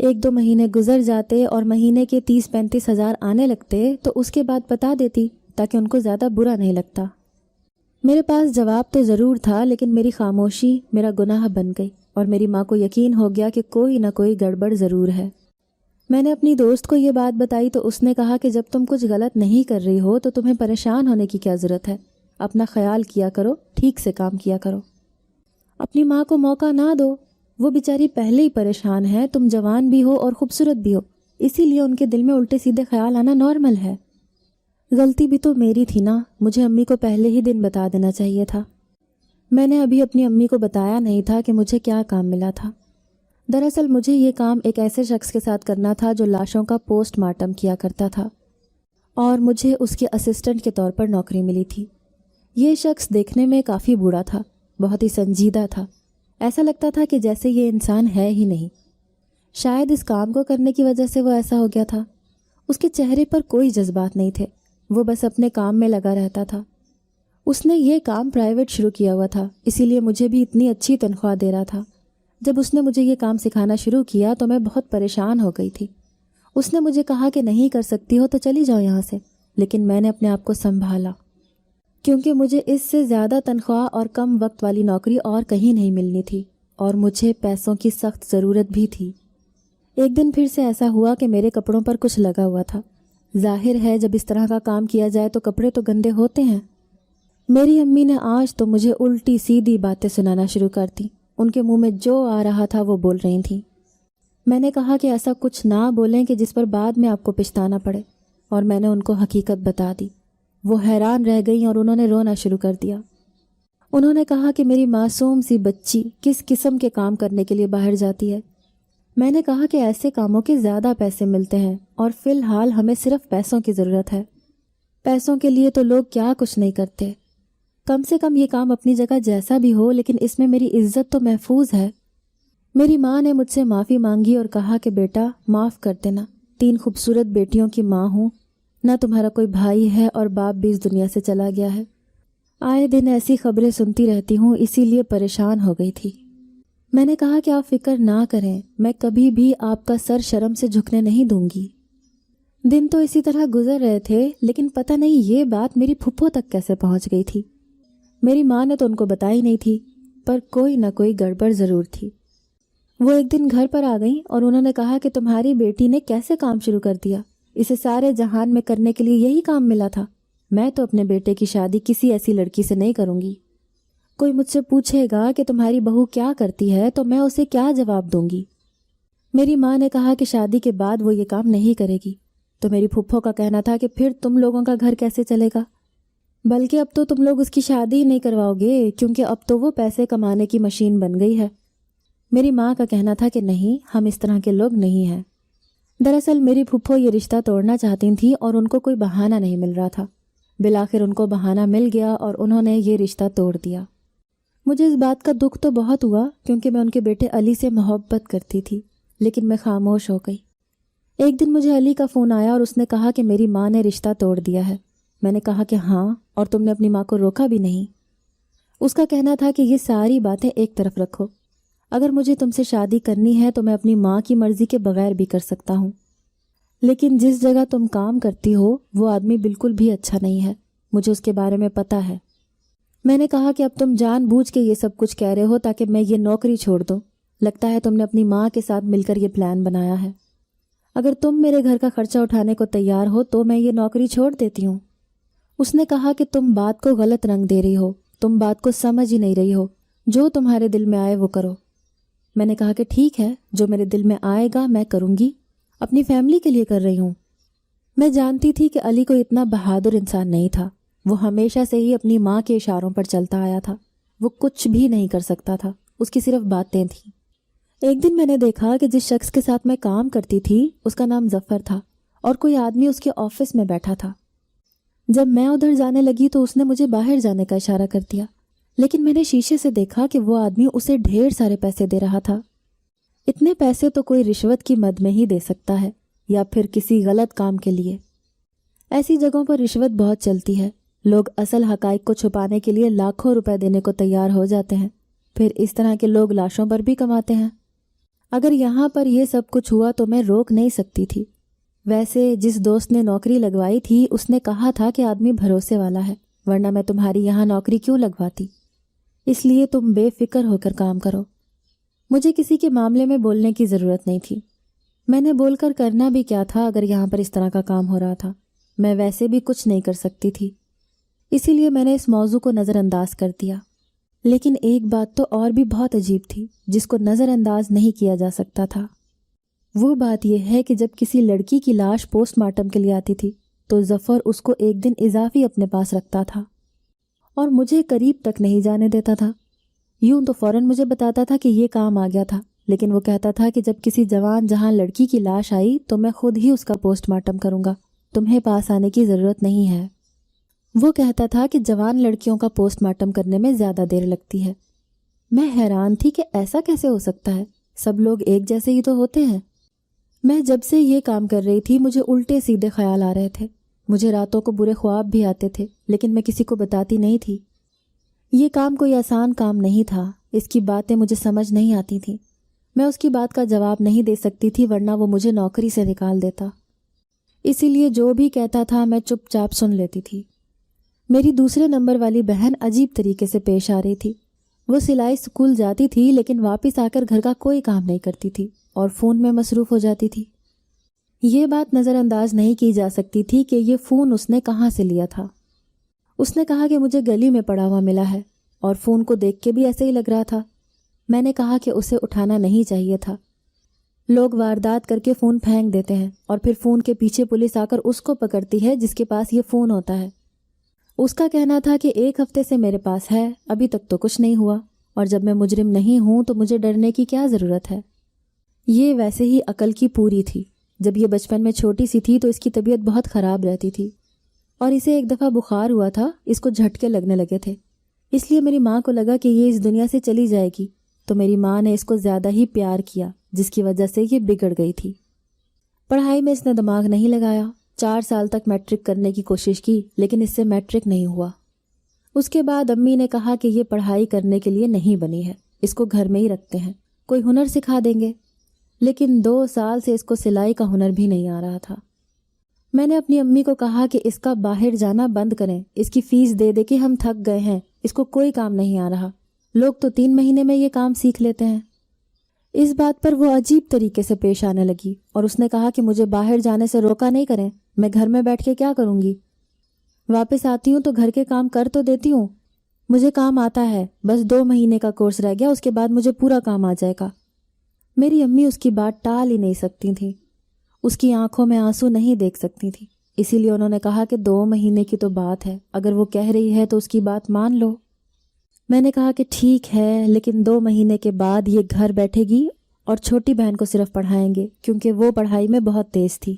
1-2 مہینے گزر جاتے اور مہینے کے 30-35 ہزار آنے لگتے تو اس کے بعد بتا دیتی تاکہ ان کو زیادہ برا نہیں لگتا۔ میرے پاس جواب تو ضرور تھا، لیکن میری خاموشی میرا گناہ بن گئی اور میری ماں کو یقین ہو گیا کہ کوئی نہ کوئی گڑبڑ ضرور ہے۔ میں نے اپنی دوست کو یہ بات بتائی تو اس نے کہا کہ جب تم کچھ غلط نہیں کر رہی ہو تو تمہیں پریشان ہونے کی کیا ضرورت ہے، اپنا خیال کیا کرو، ٹھیک سے کام کیا کرو، اپنی ماں کو موقع نہ دو، وہ بیچاری پہلے ہی پریشان ہے، تم جوان بھی ہو اور خوبصورت بھی ہو، اسی لیے ان کے دل میں الٹے سیدھے خیال آنا نارمل ہے۔ غلطی بھی تو میری تھی نا، مجھے امی کو پہلے ہی دن بتا دینا چاہیے تھا۔ میں نے ابھی اپنی امی کو بتایا نہیں تھا کہ مجھے کیا کام ملا تھا۔ دراصل مجھے یہ کام ایک ایسے شخص کے ساتھ کرنا تھا جو لاشوں کا پوسٹ مارٹم کیا کرتا تھا، اور مجھے اس کے اسسٹنٹ کے طور پر نوکری ملی تھی۔ یہ شخص دیکھنے میں کافی بوڑھا تھا، بہت ہی سنجیدہ تھا، ایسا لگتا تھا کہ جیسے یہ انسان ہے ہی نہیں۔ شاید اس کام کو کرنے کی وجہ سے وہ ایسا ہو گیا تھا۔ اس کے چہرے پر کوئی جذبات نہیں تھے، وہ بس اپنے کام میں لگا رہتا تھا۔ اس نے یہ کام پرائیویٹ شروع کیا ہوا تھا، اسی لیے مجھے بھی اتنی اچھی تنخواہ دے رہا تھا۔ جب اس نے مجھے یہ کام سکھانا شروع کیا تو میں بہت پریشان ہو گئی تھی۔ اس نے مجھے کہا کہ نہیں کر سکتی ہو تو چلی جاؤ یہاں سے، لیکن میں نے اپنے آپ کو سنبھالا، کیونکہ مجھے اس سے زیادہ تنخواہ اور کم وقت والی نوکری اور کہیں نہیں ملنی تھی، اور مجھے پیسوں کی سخت ضرورت بھی تھی۔ ایک دن پھر سے ایسا ہوا کہ میرے کپڑوں پر کچھ لگا ہوا تھا۔ ظاہر ہے جب اس طرح کا کام کیا جائے تو کپڑے تو گندے ہوتے ہیں۔ میری امی نے آج تو مجھے الٹی سیدھی باتیں سنانا شروع کر دیں، ان کے منہ میں جو آ رہا تھا وہ بول رہی تھیں۔ میں نے کہا کہ ایسا کچھ نہ بولیں کہ جس پر بعد میں آپ کو پچھتانا پڑے، اور میں نے ان کو حقیقت بتا دی۔ وہ حیران رہ گئیں اور انہوں نے رونا شروع کر دیا۔ انہوں نے کہا کہ میری معصوم سی بچی کس قسم کے کام کرنے کے لیے باہر جاتی ہے۔ میں نے کہا کہ ایسے کاموں کے زیادہ پیسے ملتے ہیں، اور فی الحال ہمیں صرف پیسوں کی ضرورت ہے۔ پیسوں کے لیے تو لوگ کیا کچھ نہیں کرتے۔ کم سے کم یہ کام اپنی جگہ جیسا بھی ہو، لیکن اس میں میری عزت تو محفوظ ہے۔ میری ماں نے مجھ سے معافی مانگی اور کہا کہ بیٹا معاف کر دینا، 3 خوبصورت بیٹیوں کی ماں ہوں، نہ تمہارا کوئی بھائی ہے اور باپ بھی اس دنیا سے چلا گیا ہے۔ آئے دن ایسی خبریں سنتی رہتی ہوں، اسی لیے پریشان ہو گئی تھی۔ میں نے کہا کہ آپ فکر نہ کریں، میں کبھی بھی آپ کا سر شرم سے جھکنے نہیں دوں گی۔ دن تو اسی طرح گزر رہے تھے، لیکن پتہ نہیں یہ بات میری پھپھو تک کیسے پہنچ گئی تھی۔ میری ماں نے تو ان کو بتائی نہیں تھی، پر کوئی نہ کوئی گڑبڑ ضرور تھی۔ وہ ایک دن گھر پر آ گئیں اور انہوں نے کہا کہ تمہاری بیٹی نے کیسے کام شروع کر دیا، اسے سارے جہان میں کرنے کے لیے یہی کام ملا تھا۔ میں تو اپنے بیٹے کی شادی کسی ایسی لڑکی سے نہیں کروں گی۔ کوئی مجھ سے پوچھے گا کہ تمہاری بہو کیا کرتی ہے تو میں اسے کیا جواب دوں گی؟ میری ماں نے کہا کہ شادی کے بعد وہ یہ کام نہیں کرے گی، تو میری پھپھو کا کہنا تھا کہ پھر تم لوگوں کا گھر کیسے چلے گا؟ بلکہ اب تو تم لوگ اس کی شادی ہی نہیں کرواؤ گے، کیونکہ اب تو وہ پیسے کمانے کی مشین بن گئی ہے۔ میری ماں کا کہنا تھا کہ نہیں، ہم اس طرح کے لوگ نہیں ہیں۔ دراصل میری پھپھو یہ رشتہ توڑنا چاہتی تھیں اور ان کو کوئی بہانہ نہیں مل رہا تھا۔ بالآخر ان کو بہانہ مل گیا اور انہوں نے یہ رشتہ توڑ دیا۔ مجھے اس بات کا دکھ تو بہت ہوا، کیونکہ میں ان کے بیٹے علی سے محبت کرتی تھی، لیکن میں خاموش ہو گئی۔ ایک دن مجھے علی کا فون آیا اور اس نے کہا کہ میری ماں نے رشتہ توڑ دیا ہے۔ میں نے کہا کہ ہاں، اور تم نے اپنی ماں کو روکا بھی نہیں؟ اس کا کہنا تھا کہ یہ ساری باتیں ایک طرف رکھو، اگر مجھے تم سے شادی کرنی ہے تو میں اپنی ماں کی مرضی کے بغیر بھی کر سکتا ہوں، لیکن جس جگہ تم کام کرتی ہو وہ آدمی بالکل بھی اچھا نہیں ہے، مجھے اس کے بارے میں پتہ ہے۔ میں نے کہا کہ اب تم جان بوجھ کے یہ سب کچھ کہہ رہے ہو تاکہ میں یہ نوکری چھوڑ دوں، لگتا ہے تم نے اپنی ماں کے ساتھ مل کر یہ پلان بنایا ہے۔ اگر تم میرے گھر کا خرچہ اٹھانے کو تیار ہو تو میں یہ نوکری چھوڑ دیتی ہوں۔ اس نے کہا کہ تم بات کو غلط رنگ دے رہی ہو، تم بات کو سمجھ ہی نہیں رہی ہو، جو تمہارے دل میں آئے وہ کرو۔ میں نے کہا کہ ٹھیک ہے، جو میرے دل میں آئے گا میں کروں گی، اپنی فیملی کے لیے کر رہی ہوں۔ میں جانتی تھی کہ علی کوئی اتنا بہادر انسان نہیں تھا، وہ ہمیشہ سے ہی اپنی ماں کے اشاروں پر چلتا آیا تھا، وہ کچھ بھی نہیں کر سکتا تھا، اس کی صرف باتیں تھیں۔ ایک دن میں نے دیکھا کہ جس شخص کے ساتھ میں کام کرتی تھی اس کا نام ظفر تھا، اور کوئی آدمی اس کے آفس میں بیٹھا تھا۔ جب میں ادھر جانے لگی تو اس نے مجھے باہر جانے کا اشارہ کر دیا، لیکن میں نے شیشے سے دیکھا کہ وہ آدمی اسے ڈھیر سارے پیسے دے رہا تھا۔ اتنے پیسے تو کوئی رشوت کی مد میں ہی دے سکتا ہے، یا پھر کسی غلط کام کے لیے۔ ایسی جگہوں پر رشوت بہت چلتی ہے، لوگ اصل حقائق کو چھپانے کے لیے لاکھوں روپے دینے کو تیار ہو جاتے ہیں، پھر اس طرح کے لوگ لاشوں پر بھی کماتے ہیں۔ اگر یہاں پر یہ سب کچھ ہوا تو میں روک نہیں سکتی تھی۔ ویسے جس دوست نے نوکری لگوائی تھی اس نے کہا تھا کہ آدمی بھروسے والا ہے، ورنہ میں تمہاری یہاں نوکری کیوں لگواتی؟ اس لیے تم بے فکر ہو کر کام کرو۔ مجھے کسی کے معاملے میں بولنے کی ضرورت نہیں تھی۔ میں نے بول کر کرنا بھی کیا تھا اگر یہاں پر اس طرح کا کام ہو رہا تھا؟ میں ویسے بھی کچھ نہیں کر سکتی تھی، اسی لیے میں نے اس موضوع کو نظر انداز کر دیا۔ لیکن ایک بات تو اور بھی بہت عجیب تھی جس کو نظر انداز نہیں کیا جا سکتا تھا۔ وہ بات یہ ہے کہ جب کسی لڑکی کی لاش پوسٹ مارٹم کے لیے آتی تھی تو ظفر اس کو ایک دن اضافی اپنے پاس رکھتا تھا اور مجھے قریب تک نہیں جانے دیتا تھا۔ یوں تو فوراً مجھے بتاتا تھا کہ یہ کام آ گیا تھا، لیکن وہ کہتا تھا کہ جب کسی جوان جہاں لڑکی کی لاش آئی تو میں خود ہی اس کا پوسٹ مارٹم کروں گا، تمہیں پاس آنے کی ضرورت نہیں ہے۔ وہ کہتا تھا کہ جوان لڑکیوں کا پوسٹ مارٹم کرنے میں زیادہ دیر لگتی ہے۔ میں حیران تھی کہ ایسا کیسے ہو سکتا ہے، سب لوگ ایک جیسے ہی تو ہوتے ہیں۔ میں جب سے یہ کام کر رہی تھی مجھے الٹے سیدھے خیال آ رہے تھے، مجھے راتوں کو برے خواب بھی آتے تھے، لیکن میں کسی کو بتاتی نہیں تھی۔ یہ کام کوئی آسان کام نہیں تھا، اس کی باتیں مجھے سمجھ نہیں آتی تھیں۔ میں اس کی بات کا جواب نہیں دے سکتی تھی ورنہ وہ مجھے نوکری سے نکال دیتا، اسی لیے جو بھی کہتا تھا میں چپ چاپ سن لیتی تھی۔ میری دوسرے نمبر والی بہن عجیب طریقے سے پیش آ رہی تھی۔ وہ سلائی اسکول جاتی تھی لیکن واپس آ کر گھر کا کوئی کام نہیں کرتی تھی اور فون میں مصروف ہو جاتی تھی۔ یہ بات نظر انداز نہیں کی جا سکتی تھی کہ یہ فون اس نے کہاں سے لیا تھا۔ اس نے کہا کہ مجھے گلی میں پڑا ہوا ملا ہے اور فون کو دیکھ کے بھی ایسے ہی لگ رہا تھا۔ میں نے کہا کہ اسے اٹھانا نہیں چاہیے تھا، لوگ واردات کر کے فون پھینک دیتے ہیں اور پھر فون کے پیچھے پولیس آ کر اس کو پکڑتی ہے جس کے پاس یہ فون ہوتا ہے۔ اس کا کہنا تھا کہ 1 ہفتے سے میرے پاس ہے، ابھی تک تو کچھ نہیں ہوا، اور جب میں مجرم نہیں ہوں تو مجھے ڈرنے کی کیا ضرورت ہے۔ یہ ویسے ہی عقل کی پوری تھی۔ جب یہ بچپن میں چھوٹی سی تھی تو اس کی طبیعت بہت خراب رہتی تھی اور اسے ایک دفعہ بخار ہوا تھا، اس کو جھٹکے لگنے لگے تھے۔ اس لیے میری ماں کو لگا کہ یہ اس دنیا سے چلی جائے گی، تو میری ماں نے اس کو زیادہ ہی پیار کیا جس کی وجہ سے یہ بگڑ گئی تھی۔ پڑھائی میں اس نے دماغ نہیں لگایا، 4 سال تک میٹرک کرنے کی کوشش کی لیکن اس سے میٹرک نہیں ہوا۔ اس کے بعد امی نے کہا کہ یہ پڑھائی کرنے کے لیے نہیں بنی ہے، اس کو گھر میں ہی رکھتے ہیں، کوئی ہنر سکھا دیں گے۔ لیکن 2 سال سے اس کو سلائی کا ہنر بھی نہیں آ رہا تھا۔ میں نے اپنی امی کو کہا کہ اس کا باہر جانا بند کریں، اس کی فیس دے دے کہ ہم تھک گئے ہیں، اس کو کوئی کام نہیں آ رہا، لوگ تو 3 مہینے میں یہ کام سیکھ لیتے ہیں۔ اس بات پر وہ عجیب طریقے سے پیش آنے لگی اور اس نے کہا کہ مجھے باہر جانے سے روکا نہیں کریں، میں گھر میں بیٹھ کے کیا کروں گی؟ واپس آتی ہوں تو گھر کے کام کر تو دیتی ہوں، مجھے کام آتا ہے، بس 2 مہینے کا کورس رہ گیا، اس کے بعد مجھے پورا کام آ جائے گا۔ میری امی اس کی بات ٹال ہی نہیں سکتی تھیں، اس کی آنکھوں میں آنسو نہیں دیکھ سکتی تھی، اسی لیے انہوں نے کہا کہ 2 مہینے کی تو بات ہے، اگر وہ کہہ رہی ہے تو اس کی بات مان لو۔ میں نے کہا کہ ٹھیک ہے، لیکن 2 مہینے کے بعد یہ گھر بیٹھے گی اور چھوٹی بہن کو صرف پڑھائیں گے کیونکہ وہ پڑھائی میں بہت تیز تھی۔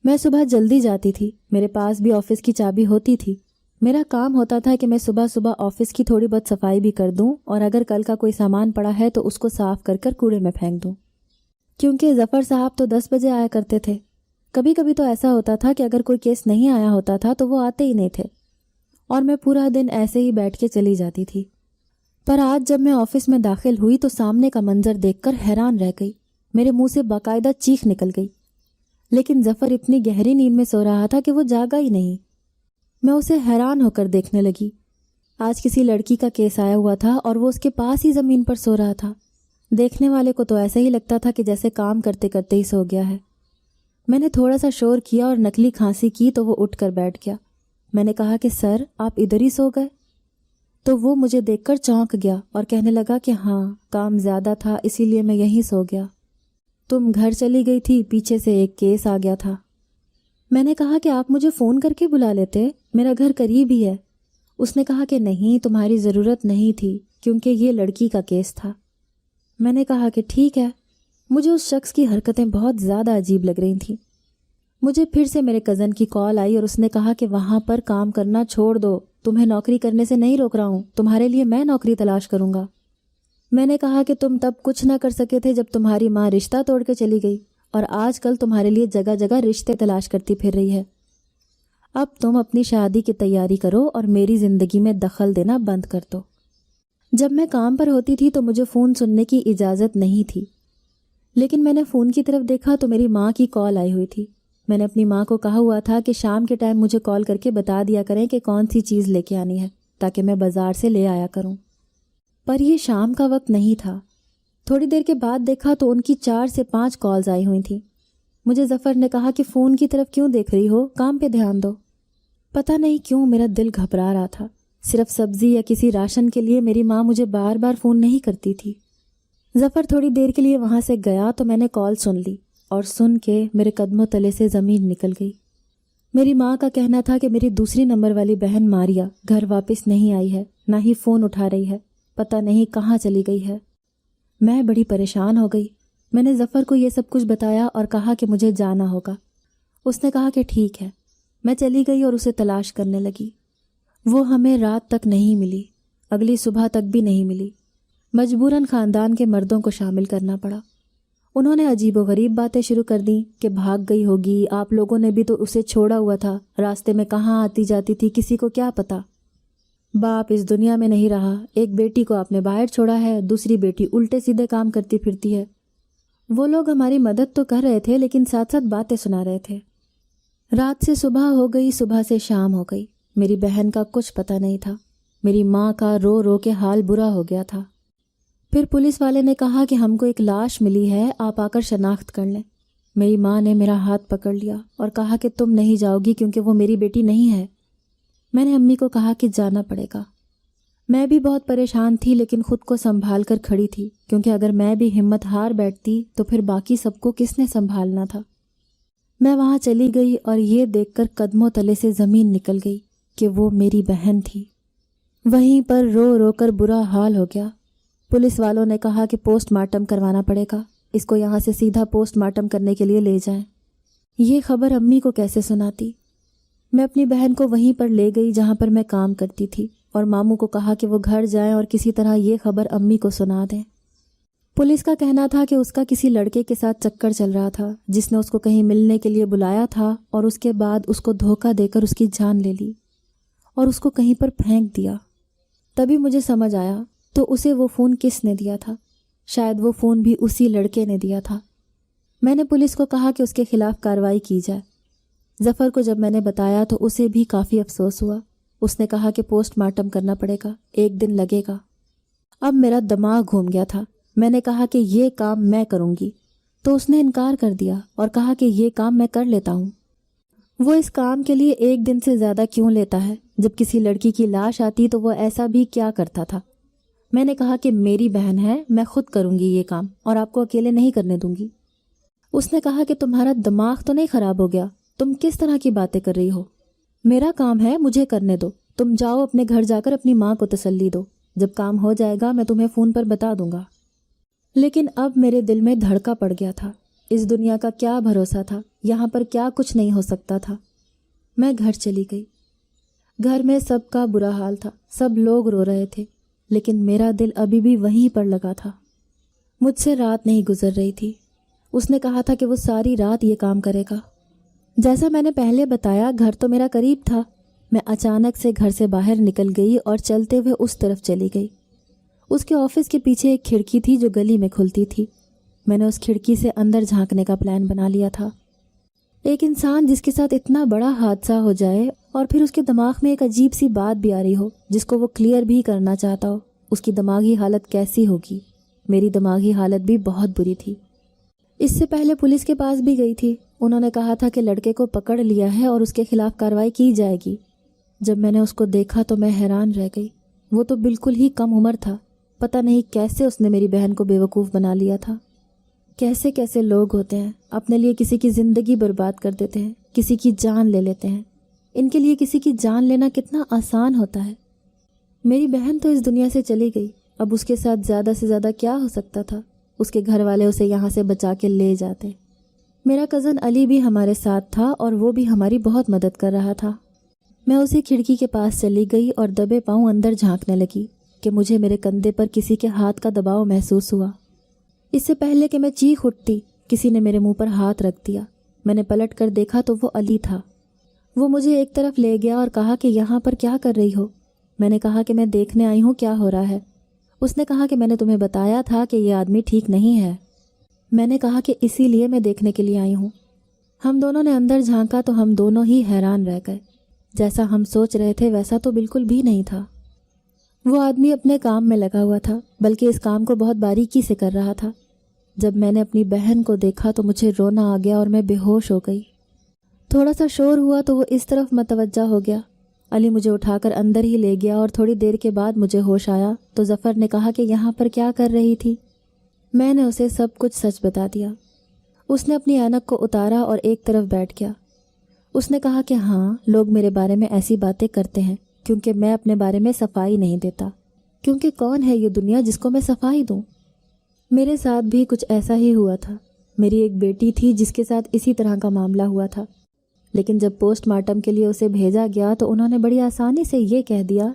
میں صبح جلدی جاتی تھی، میرے پاس بھی آفس کی چابی ہوتی تھی۔ میرا کام ہوتا تھا کہ میں صبح صبح آفس کی تھوڑی بہت صفائی بھی کر دوں اور اگر کل کا کوئی سامان پڑا ہے تو اس کو صاف کر کر کوڑے میں پھینک دوں، کیونکہ ظفر صاحب تو 10 بجے آیا کرتے تھے۔ کبھی کبھی تو ایسا ہوتا تھا کہ اگر کوئی کیس نہیں آیا ہوتا تھا تو وہ آتے ہی نہیں تھے اور میں پورا دن ایسے ہی بیٹھ کے چلی جاتی تھی۔ پر آج جب میں آفس میں داخل ہوئی تو سامنے کا منظر دیکھ کر حیران رہ گئی، میرے منہ سے باقاعدہ چیخ نکل گئی۔ لیکن ظفر اتنی گہری نیند میں سو رہا تھا کہ وہ جاگا ہی نہیں۔ میں اسے حیران ہو کر دیکھنے لگی۔ آج کسی لڑکی کا کیس آیا ہوا تھا اور وہ اس کے پاس ہی زمین پر سو رہا تھا۔ دیکھنے والے کو تو ایسا ہی لگتا تھا کہ جیسے کام کرتے کرتے ہی سو گیا ہے۔ میں نے تھوڑا سا شور کیا اور نکلی کھانسی کی تو وہ اٹھ کر بیٹھ گیا۔ میں نے کہا کہ سر آپ ادھر ہی سو گئے؟ تو وہ مجھے دیکھ کر چونک گیا اور کہنے لگا کہ ہاں کام زیادہ تھا اسی لیے میں یہیں سو گیا۔ تم گھر چلی گئی تھی، پیچھے سے ایک کیس آ گیا تھا۔ میں نے کہا کہ آپ مجھے فون کر کے بلا لیتے، میرا گھر قریب ہی ہے۔ اس نے کہا کہ نہیں، تمہاری ضرورت نہیں تھی کیونکہ یہ لڑکی کا کیس تھا۔ میں نے کہا کہ ٹھیک ہے۔ مجھے اس شخص کی حرکتیں بہت زیادہ عجیب لگ رہی تھیں۔ مجھے پھر سے میرے کزن کی کال آئی اور اس نے کہا کہ وہاں پر کام کرنا چھوڑ دو، تمہیں نوکری کرنے سے نہیں روک رہا ہوں، تمہارے لیے میں نوکری تلاش کروں گا۔ میں نے کہا کہ تم تب کچھ نہ کر سکے تھے جب تمہاری ماں رشتہ توڑ کے چلی گئی اور آج کل تمہارے لیے جگہ جگہ رشتے تلاش کرتی پھر رہی ہے۔ اب تم اپنی شادی کی تیاری کرو اور میری زندگی میں دخل دینا بند کر دو۔ جب میں کام پر ہوتی تھی تو مجھے فون سننے کی اجازت نہیں تھی۔ لیکن میں نے فون کی طرف دیکھا تو میری ماں کی کال آئی ہوئی تھی۔ میں نے اپنی ماں کو کہا ہوا تھا کہ شام کے ٹائم مجھے کال کر کے بتا دیا کریں کہ کون سی چیز لے کے آنی ہے تاکہ میں بازار سے لے آیا کروں، پر یہ شام کا وقت نہیں تھا۔ تھوڑی دیر کے بعد دیکھا تو ان کی 4 سے 5 کالز آئی ہوئی تھیں۔ مجھے ظفر نے کہا کہ فون کی طرف کیوں دیکھ رہی ہو، کام پہ دھیان دو۔ پتہ نہیں کیوں میرا دل گھبرا رہا تھا۔ صرف سبزی یا کسی راشن کے لیے میری ماں مجھے بار بار فون نہیں کرتی تھی۔ ظفر تھوڑی دیر کے لیے وہاں سے گیا تو میں نے کال سن لی اور سن کے میرے قدموں تلے سے زمین نکل گئی۔ میری ماں کا کہنا تھا کہ میری دوسری نمبر والی بہن ماریا گھر واپس نہیں آئی ہے، نہ ہی فون اٹھا رہی ہے، پتہ نہیں کہاں چلی گئی ہے۔ میں بڑی پریشان ہو گئی۔ میں نے ظفر کو یہ سب کچھ بتایا اور کہا کہ مجھے جانا ہوگا۔ اس نے کہا کہ ٹھیک ہے۔ میں چلی گئی اور اسے تلاش کرنے لگی۔ وہ ہمیں رات تک نہیں ملی، اگلی صبح تک بھی نہیں ملی۔ مجبوراً خاندان کے مردوں کو شامل کرنا پڑا۔ انہوں نے عجیب و غریب باتیں شروع کر دیں کہ بھاگ گئی ہوگی، آپ لوگوں نے بھی تو اسے چھوڑا ہوا تھا، راستے میں کہاں آتی جاتی تھی کسی کو کیا پتہ۔ باپ اس دنیا میں نہیں رہا، ایک بیٹی کو آپ نے باہر چھوڑا ہے، دوسری بیٹی الٹے سیدھے کام کرتی پھرتی ہے۔ وہ لوگ ہماری مدد تو کر رہے تھے لیکن ساتھ ساتھ باتیں سنا رہے تھے۔ رات سے صبح ہو گئی، صبح سے شام ہو گئی، میری بہن کا کچھ پتہ نہیں تھا۔ میری ماں کا رو رو کے حال برا ہو گیا تھا۔ پھر پولیس والے نے کہا کہ ہم کو ایک لاش ملی ہے، آپ آ کر شناخت کر لیں۔ میری ماں نے میرا ہاتھ پکڑ لیا اور کہا کہ تم نہیں جاؤ گی کیونکہ وہ میری بیٹی نہیں ہے۔ میں نے امی کو کہا کہ جانا پڑے گا۔ میں بھی بہت پریشان تھی لیکن خود کو سنبھال کر کھڑی تھی، کیونکہ اگر میں بھی ہمت ہار بیٹھتی تو پھر باقی سب کو کس نے سنبھالنا تھا۔ میں وہاں چلی گئی اور یہ دیکھ کر قدموں تلے سے زمین نکل گئی کہ وہ میری بہن تھی۔ وہیں پر رو رو کر برا حال ہو گیا۔ پولیس والوں نے کہا کہ پوسٹ مارٹم کروانا پڑے گا، اس کو یہاں سے سیدھا پوسٹ مارٹم کرنے کے لیے لے جائیں۔ یہ خبر امی کو کیسے سناتی؟ میں اپنی بہن کو وہیں پر لے گئی جہاں پر میں کام کرتی تھی اور ماموں کو کہا کہ وہ گھر جائیں اور کسی طرح یہ خبر امی کو سنا دیں۔ پولیس کا کہنا تھا کہ اس کا کسی لڑکے کے ساتھ چکر چل رہا تھا جس نے اس کو کہیں ملنے کے لیے بلایا تھا اور اس کے بعد اس کو دھوکہ دے کر اس کی جان لے لی اور اس کو کہیں پر پھینک دیا۔ تبھی مجھے سمجھ آیا تو اسے وہ فون کس نے دیا تھا؟ شاید وہ فون بھی اسی لڑکے نے دیا تھا۔ میں نے پولیس کو کہا کہ اس کے خلاف کارروائی کی جائے۔ ظفر کو جب میں نے بتایا تو اسے بھی کافی افسوس ہوا۔ اس نے کہا کہ پوسٹ مارٹم کرنا پڑے گا، 1 دن لگے گا۔ اب میرا دماغ گھوم گیا تھا۔ میں نے کہا کہ یہ کام میں کروں گی تو اس نے انکار کر دیا اور کہا کہ یہ کام میں کر لیتا ہوں۔ وہ اس کام کے لیے 1 دن سے زیادہ کیوں لیتا ہے؟ جب کسی لڑکی کی لاش آتی تو وہ ایسا بھی کیا کرتا تھا؟ میں نے کہا کہ میری بہن ہے، میں خود کروں گی یہ کام اور آپ کو اکیلے نہیں کرنے دوں گی۔ اس نے کہا کہ تمہارا دماغ تو نہیں خراب ہو گیا، تم کس طرح کی باتیں کر رہی ہو؟ میرا کام ہے، مجھے کرنے دو۔ تم جاؤ اپنے گھر جا کر اپنی ماں کو تسلی دو، جب کام ہو جائے گا میں تمہیں فون پر بتا دوں گا۔ لیکن اب میرے دل میں دھڑکا پڑ گیا تھا۔ اس دنیا کا کیا بھروسہ تھا، یہاں پر کیا کچھ نہیں ہو سکتا تھا۔ میں گھر چلی گئی۔ گھر میں سب کا برا حال تھا، سب لوگ رو رہے تھے، لیکن میرا دل ابھی بھی وہیں پر لگا تھا۔ مجھ سے رات نہیں گزر رہی تھی۔ اس نے کہا تھا کہ وہ ساری رات یہ کام کرے گا۔ جیسا میں نے پہلے بتایا، گھر تو میرا قریب تھا۔ میں اچانک سے گھر سے باہر نکل گئی اور چلتے ہوئے اس طرف چلی گئی۔ اس کے آفس کے پیچھے ایک کھڑکی تھی جو گلی میں کھلتی تھی۔ میں نے اس کھڑکی سے اندر جھانکنے کا پلان بنا لیا تھا۔ ایک انسان جس کے ساتھ اتنا بڑا حادثہ ہو جائے اور پھر اس کے دماغ میں ایک عجیب سی بات بھی آ رہی ہو جس کو وہ کلیئر بھی کرنا چاہتا ہو، اس کی دماغی حالت کیسی ہوگی؟ میری دماغی حالت بھی بہت بری تھی۔ اس سے پہلے پولیس کے پاس بھی گئی تھی۔ انہوں نے کہا تھا کہ لڑکے کو پکڑ لیا ہے اور اس کے خلاف کارروائی کی جائے گی۔ جب میں نے اس کو دیکھا تو میں حیران رہ گئی۔ وہ تو بالکل ہی کم عمر تھا۔ پتہ نہیں کیسے اس نے میری بہن کو بیوقوف بنا لیا تھا۔ کیسے کیسے لوگ ہوتے ہیں، اپنے لیے کسی کی زندگی برباد کر دیتے ہیں، کسی کی جان لے لیتے ہیں۔ ان کے لیے کسی کی جان لینا کتنا آسان ہوتا ہے۔ میری بہن تو اس دنیا سے چلی گئی، اب اس کے ساتھ زیادہ سے زیادہ کیا ہو سکتا تھا؟ اس کے گھر والے اسے یہاں سے بچا کے لے جاتے۔ میرا کزن علی بھی ہمارے ساتھ تھا اور وہ بھی ہماری بہت مدد کر رہا تھا۔ میں اسی کھڑکی کے پاس چلی گئی اور دبے پاؤں اندر جھانکنے لگی کہ مجھے میرے کندھے پر کسی کے ہاتھ کا دباؤ محسوس ہوا۔ اس سے پہلے کہ میں چیخ اٹھتی، کسی نے میرے منہ پر ہاتھ رکھ دیا۔ میں نے پلٹ کر دیکھا تو وہ علی تھا۔ وہ مجھے ایک طرف لے گیا اور کہا کہ یہاں پر کیا کر رہی ہو؟ میں نے کہا کہ میں دیکھنے آئی ہوں کیا ہو رہا ہے۔ اس نے کہا کہ میں نے تمہیں بتایا تھا کہ یہ آدمی ٹھیک نہیں ہے۔ میں نے کہا کہ اسی لیے میں دیکھنے کے لیے آئی ہوں۔ ہم دونوں نے اندر جھانکا تو ہم دونوں ہی حیران رہ گئے۔ جیسا ہم سوچ رہے تھے ویسا تو بالکل بھی نہیں تھا۔ وہ آدمی اپنے کام میں لگا ہوا تھا، بلکہ اس کام کو بہت باریکی سے کر رہا تھا۔ جب میں نے اپنی بہن کو دیکھا تو مجھے رونا آ گیا اور میں بے ہوش ہو گئی۔ تھوڑا سا شور ہوا تو وہ اس طرف متوجہ ہو گیا۔ علی مجھے اٹھا کر اندر ہی لے گیا اور تھوڑی دیر کے بعد مجھے ہوش آیا تو ظفر نے کہا کہ یہاں پر کیا کر رہی تھی؟ میں نے اسے سب کچھ سچ بتا دیا۔ اس نے اپنی اینک کو اتارا اور ایک طرف بیٹھ گیا۔ اس نے کہا کہ ہاں، لوگ میرے بارے میں ایسی باتیں کرتے ہیں کیونکہ میں اپنے بارے میں صفائی نہیں دیتا، کیونکہ کون ہے یہ دنیا جس کو میں صفائی دوں؟ میرے ساتھ بھی کچھ ایسا ہی ہوا تھا۔ میری ایک بیٹی تھی جس کے ساتھ اسی طرح کا معاملہ ہوا تھا، لیکن جب پوسٹ مارٹم کے لیے اسے بھیجا گیا تو انہوں نے بڑی آسانی سے یہ کہہ دیا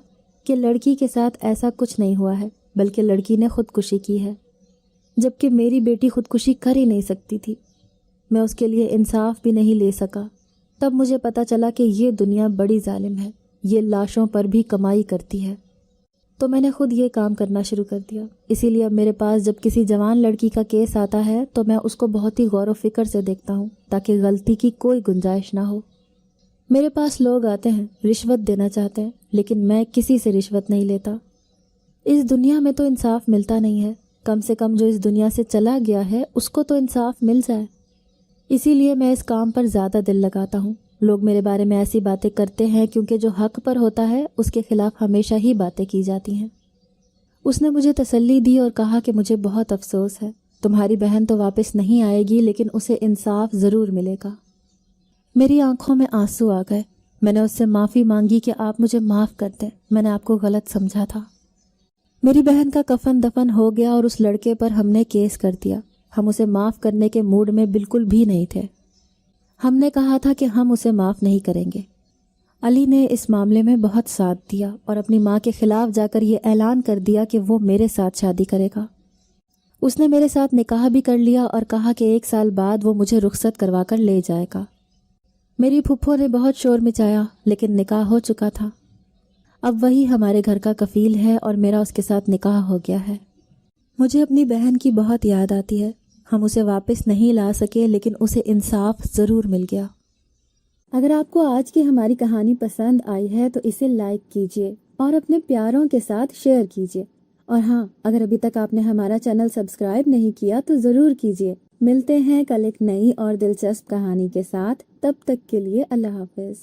کہ لڑکی کے ساتھ ایسا کچھ نہیں ہوا ہے، بلکہ لڑکی نے خودکشی کی ہے، جبکہ میری بیٹی خودکشی کر ہی نہیں سکتی تھی۔ میں اس کے لیے انصاف بھی نہیں لے سکا۔ تب مجھے پتہ چلا کہ یہ دنیا بڑی ظالم ہے، یہ لاشوں پر بھی کمائی کرتی ہے۔ تو میں نے خود یہ کام کرنا شروع کر دیا۔ اسی لیے اب میرے پاس جب کسی جوان لڑکی کا کیس آتا ہے تو میں اس کو بہت ہی غور و فکر سے دیکھتا ہوں تاکہ غلطی کی کوئی گنجائش نہ ہو۔ میرے پاس لوگ آتے ہیں، رشوت دینا چاہتے ہیں، لیکن میں کسی سے رشوت نہیں لیتا۔ اس دنیا میں تو انصاف ملتا نہیں ہے، کم سے کم جو اس دنیا سے چلا گیا ہے اس کو تو انصاف مل جائے۔ اسی لیے میں اس کام پر زیادہ دل لگاتا ہوں۔ لوگ میرے بارے میں ایسی باتیں کرتے ہیں کیونکہ جو حق پر ہوتا ہے اس کے خلاف ہمیشہ ہی باتیں کی جاتی ہیں۔ اس نے مجھے تسلی دی اور کہا کہ مجھے بہت افسوس ہے، تمہاری بہن تو واپس نہیں آئے گی لیکن اسے انصاف ضرور ملے گا۔ میری آنکھوں میں آنسو آ گئے۔ میں نے اس سے معافی مانگی کہ آپ مجھے معاف کر دیں، میں نے آپ کو غلط سمجھا تھا۔ میری بہن کا کفن دفن ہو گیا اور اس لڑکے پر ہم نے کیس کر دیا۔ ہم اسے معاف کرنے کے موڈ میں بالکل بھی نہیں تھے۔ ہم نے کہا تھا کہ ہم اسے معاف نہیں کریں گے۔ علی نے اس معاملے میں بہت ساتھ دیا اور اپنی ماں کے خلاف جا کر یہ اعلان کر دیا کہ وہ میرے ساتھ شادی کرے گا۔ اس نے میرے ساتھ نکاح بھی کر لیا اور کہا کہ 1 سال بعد وہ مجھے رخصت کروا کر لے جائے گا۔ میری پھپھو نے بہت شور مچایا لیکن نکاح ہو چکا تھا۔ اب وہی ہمارے گھر کا کفیل ہے اور میرا اس کے ساتھ نکاح ہو گیا ہے۔ مجھے اپنی بہن کی بہت یاد آتی ہے۔ ہم اسے واپس نہیں لا سکے لیکن اسے انصاف ضرور مل گیا۔ اگر آپ کو آج کی ہماری کہانی پسند آئی ہے تو اسے لائک کیجیے اور اپنے پیاروں کے ساتھ شیئر کیجیے، اور ہاں، اگر ابھی تک آپ نے ہمارا چینل سبسکرائب نہیں کیا تو ضرور کیجیے۔ ملتے ہیں کل ایک نئی اور دلچسپ کہانی کے ساتھ، تب تک کے لیے اللہ حافظ۔